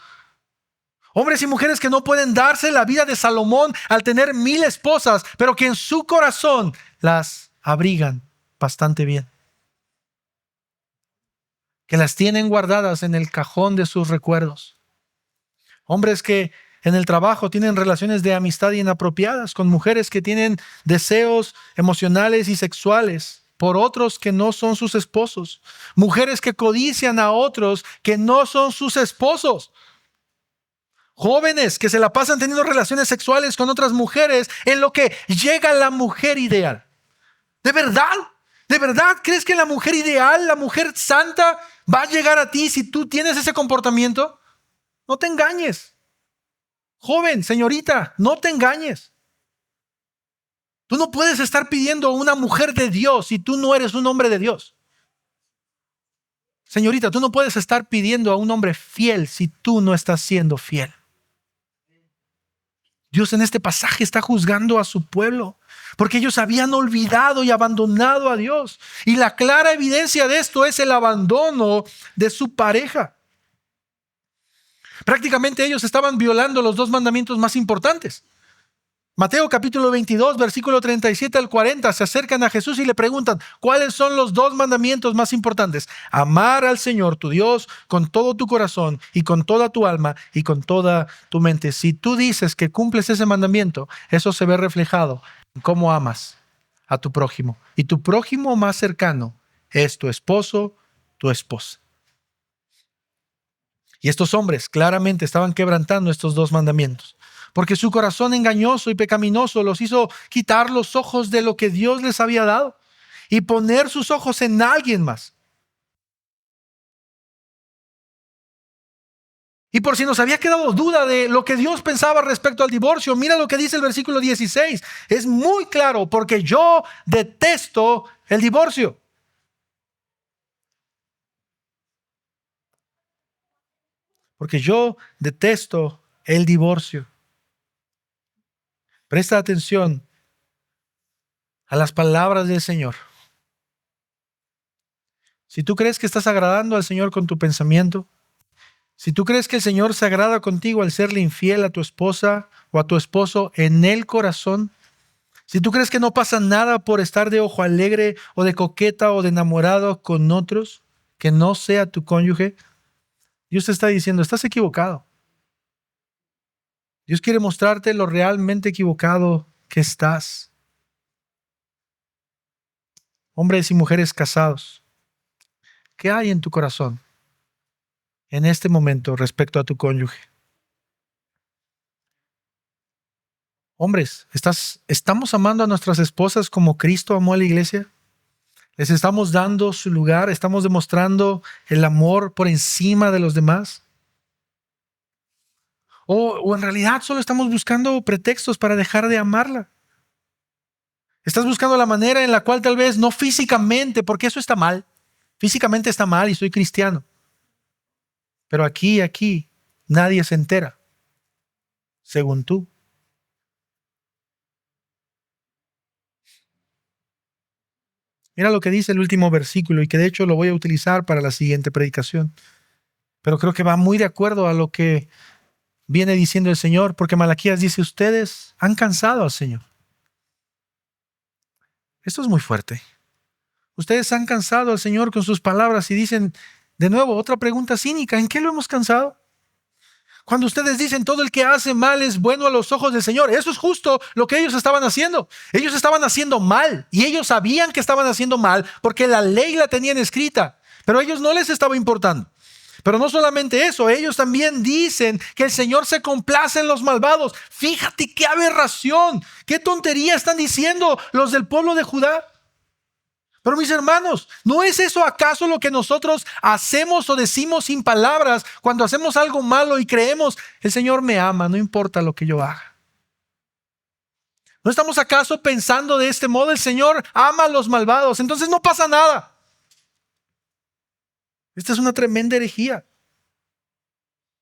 Hombres y mujeres que no pueden darse la vida de Salomón al tener 1000 esposas, pero que en su corazón las abrigan bastante bien. Que las tienen guardadas en el cajón de sus recuerdos. Hombres que en el trabajo tienen relaciones de amistad inapropiadas con mujeres que tienen deseos emocionales y sexuales por otros que no son sus esposos. Mujeres que codician a otros que no son sus esposos. Jóvenes que se la pasan teniendo relaciones sexuales con otras mujeres en lo que llega la mujer ideal. ¿De verdad? ¿De verdad crees que la mujer ideal, la mujer santa, va a llegar a ti si tú tienes ese comportamiento? No te engañes. Joven, señorita, no te engañes. Tú no puedes estar pidiendo a una mujer de Dios si tú no eres un hombre de Dios. Señorita, tú no puedes estar pidiendo a un hombre fiel si tú no estás siendo fiel. Dios en este pasaje está juzgando a su pueblo porque ellos habían olvidado y abandonado a Dios. Y la clara evidencia de esto es el abandono de su pareja. Prácticamente ellos estaban violando los 2 mandamientos más importantes. Mateo capítulo 22, versículo 37 al 40, se acercan a Jesús y le preguntan, ¿cuáles son los 2 mandamientos más importantes? Amar al Señor tu Dios con todo tu corazón y con toda tu alma y con toda tu mente. Si tú dices que cumples ese mandamiento, eso se ve reflejado en cómo amas a tu prójimo. Y tu prójimo más cercano es tu esposo, tu esposa. Y estos hombres claramente estaban quebrantando estos 2 mandamientos. Porque su corazón engañoso y pecaminoso los hizo quitar los ojos de lo que Dios les había dado y poner sus ojos en alguien más. Y por si nos había quedado duda de lo que Dios pensaba respecto al divorcio, mira lo que dice el versículo 16. Es muy claro, porque yo detesto el divorcio. Porque yo detesto el divorcio. Presta atención a las palabras del Señor. Si tú crees que estás agradando al Señor con tu pensamiento, si tú crees que el Señor se agrada contigo al serle infiel a tu esposa o a tu esposo en el corazón, si tú crees que no pasa nada por estar de ojo alegre o de coqueta o de enamorado con otros, que no sea tu cónyuge, Dios te está diciendo, estás equivocado. Dios quiere mostrarte lo realmente equivocado que estás. Hombres y mujeres casados, ¿qué hay en tu corazón en este momento respecto a tu cónyuge? Hombres, ¿estamos amando a nuestras esposas como Cristo amó a la iglesia? ¿Les estamos dando su lugar? ¿Estamos demostrando el amor por encima de los demás? ¿O en realidad solo estamos buscando pretextos para dejar de amarla? ¿Estás buscando la manera en la cual tal vez no físicamente, porque eso está mal? Físicamente está mal y soy cristiano. Pero aquí, nadie se entera, según tú. Mira lo que dice el último versículo y que de hecho lo voy a utilizar para la siguiente predicación. Pero creo que va muy de acuerdo a lo que viene diciendo el Señor, porque Malaquías dice, ustedes han cansado al Señor. Esto es muy fuerte. Ustedes han cansado al Señor con sus palabras y dicen, de nuevo, otra pregunta cínica, ¿en qué lo hemos cansado? Cuando ustedes dicen todo el que hace mal es bueno a los ojos del Señor, eso es justo lo que ellos estaban haciendo. Ellos estaban haciendo mal y ellos sabían que estaban haciendo mal porque la ley la tenían escrita, pero a ellos no les estaba importando. Pero no solamente eso, ellos también dicen que el Señor se complace en los malvados. Fíjate qué aberración, qué tontería están diciendo los del pueblo de Judá. Pero mis hermanos, ¿no es eso acaso lo que nosotros hacemos o decimos sin palabras cuando hacemos algo malo y creemos, el Señor me ama, no importa lo que yo haga? ¿No estamos acaso pensando de este modo, el Señor ama a los malvados, entonces no pasa nada? Esta es una tremenda herejía.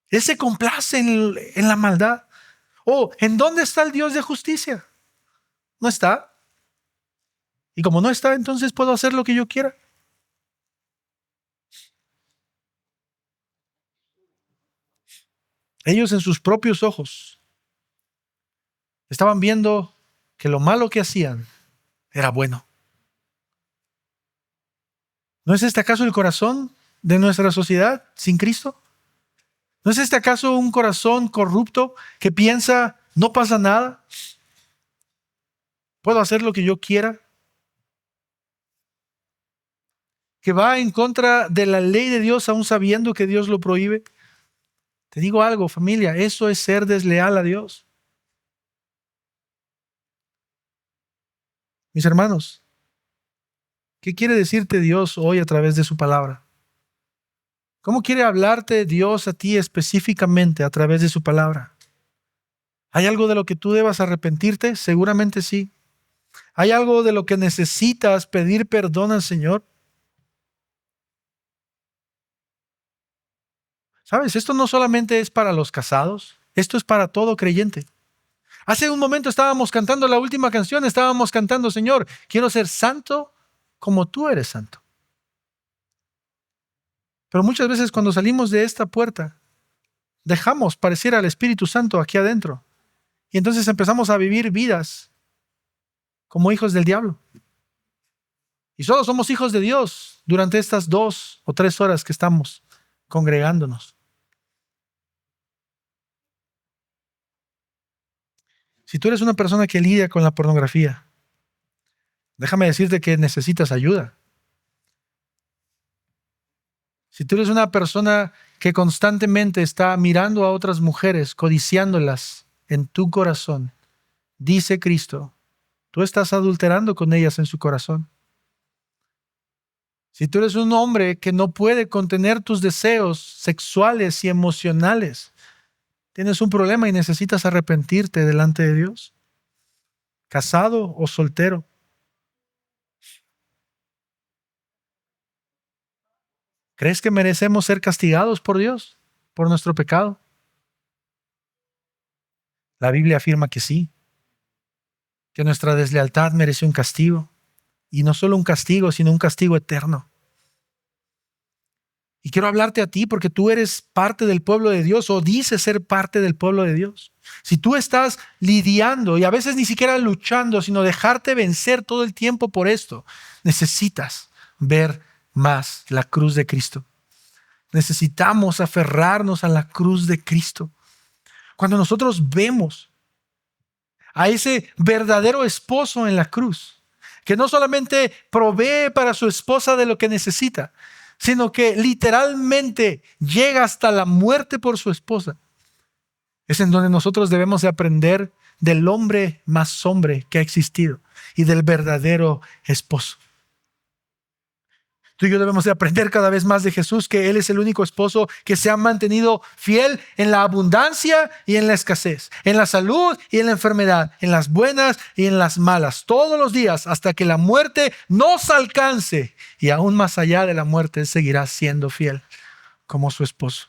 Él se complace en la maldad. ¿En dónde está el Dios de justicia? No está. Y como no está, entonces puedo hacer lo que yo quiera. Ellos en sus propios ojos estaban viendo que lo malo que hacían era bueno. ¿No es este acaso el corazón de nuestra sociedad sin Cristo? ¿No es este acaso un corazón corrupto que piensa, no pasa nada? ¿Puedo hacer lo que yo quiera? ¿Que va en contra de la ley de Dios aún sabiendo que Dios lo prohíbe? Te digo algo, familia, eso es ser desleal a Dios. Mis hermanos, ¿qué quiere decirte Dios hoy a través de su palabra? ¿Cómo quiere hablarte Dios a ti específicamente a través de su palabra? ¿Hay algo de lo que tú debas arrepentirte? Seguramente sí. ¿Hay algo de lo que necesitas pedir perdón al Señor? ¿Sabes? Esto no solamente es para los casados, esto es para todo creyente. Hace un momento estábamos cantando la última canción, estábamos cantando, Señor, quiero ser santo como tú eres santo. Pero muchas veces cuando salimos de esta puerta, dejamos parecer al Espíritu Santo aquí adentro. Y entonces empezamos a vivir vidas como hijos del diablo. Y solo somos hijos de Dios durante estas 2 o 3 horas que estamos congregándonos. Si tú eres una persona que lidia con la pornografía, déjame decirte que necesitas ayuda. Si tú eres una persona que constantemente está mirando a otras mujeres, codiciándolas en tu corazón, dice Cristo, tú estás adulterando con ellas en su corazón. Si tú eres un hombre que no puede contener tus deseos sexuales y emocionales, tienes un problema y necesitas arrepentirte delante de Dios. Casado o soltero. ¿Crees que merecemos ser castigados por Dios por nuestro pecado? La Biblia afirma que sí, que nuestra deslealtad merece un castigo. Y no solo un castigo, sino un castigo eterno. Y quiero hablarte a ti porque tú eres parte del pueblo de Dios o dices ser parte del pueblo de Dios. Si tú estás lidiando y a veces ni siquiera luchando, sino dejarte vencer todo el tiempo por esto, necesitas ver más la cruz de Cristo. Necesitamos aferrarnos a la cruz de Cristo. Cuando nosotros vemos a ese verdadero esposo en la cruz, que no solamente provee para su esposa de lo que necesita, sino que literalmente llega hasta la muerte por su esposa. Es en donde nosotros debemos de aprender del hombre más hombre que ha existido y del verdadero esposo. Tú y yo debemos de aprender cada vez más de Jesús, que Él es el único esposo que se ha mantenido fiel en la abundancia y en la escasez, en la salud y en la enfermedad, en las buenas y en las malas, todos los días hasta que la muerte nos alcance. Y aún más allá de la muerte, Él seguirá siendo fiel como su esposo.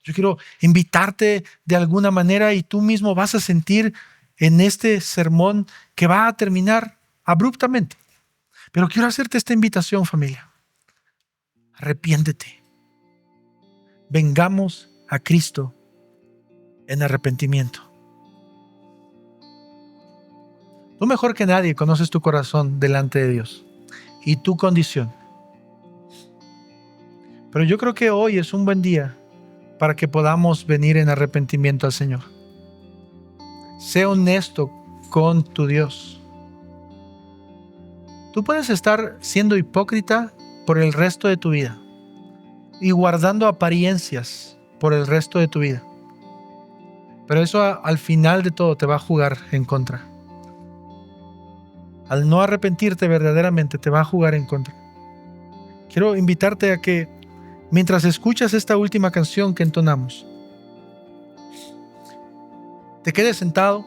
Yo quiero invitarte de alguna manera y tú mismo vas a sentir en este sermón que va a terminar abruptamente. Pero quiero hacerte esta invitación, familia. Arrepiéntete. Vengamos a Cristo en arrepentimiento. Tú mejor que nadie conoces tu corazón delante de Dios y tu condición. Pero yo creo que hoy es un buen día para que podamos venir en arrepentimiento al Señor. Sé honesto con tu Dios. Tú puedes estar siendo hipócrita por el resto de tu vida y guardando apariencias por el resto de tu vida. Pero eso al final de todo te va a jugar en contra. Al no arrepentirte verdaderamente te va a jugar en contra. Quiero invitarte a que mientras escuchas esta última canción que entonamos, te quedes sentado,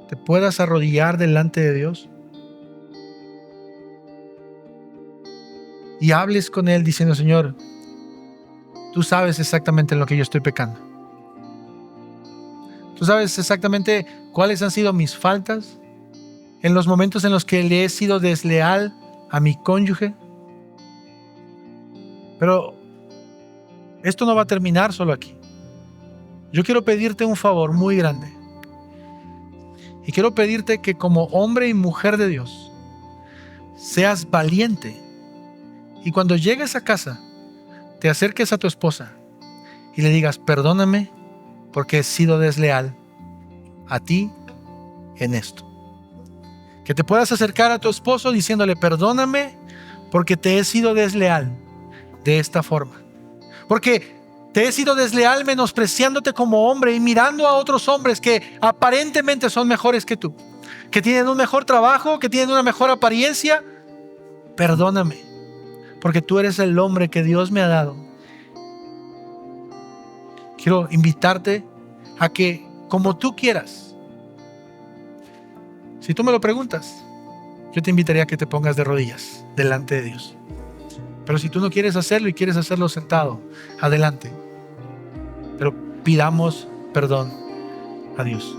te puedas arrodillar delante de Dios y hables con Él diciendo: Señor, tú sabes exactamente en lo que yo estoy pecando. Tú sabes exactamente cuáles han sido mis faltas en los momentos en los que le he sido desleal a mi cónyuge. Pero esto no va a terminar solo aquí. Yo quiero pedirte un favor muy grande. Y quiero pedirte que como hombre y mujer de Dios, seas valiente. Y cuando llegues a casa, te acerques a tu esposa y le digas: perdóname porque he sido desleal a ti en esto. Que te puedas acercar a tu esposo diciéndole: perdóname porque te he sido desleal de esta forma. Porque te he sido desleal menospreciándote como hombre y mirando a otros hombres que aparentemente son mejores que tú, que tienen un mejor trabajo, que tienen una mejor apariencia. Perdóname, porque tú eres el hombre que Dios me ha dado. Quiero invitarte a que, como tú quieras, si tú me lo preguntas, yo te invitaría a que te pongas de rodillas delante de Dios. Pero si tú no quieres hacerlo y quieres hacerlo sentado, adelante. Pero pidamos perdón a Dios.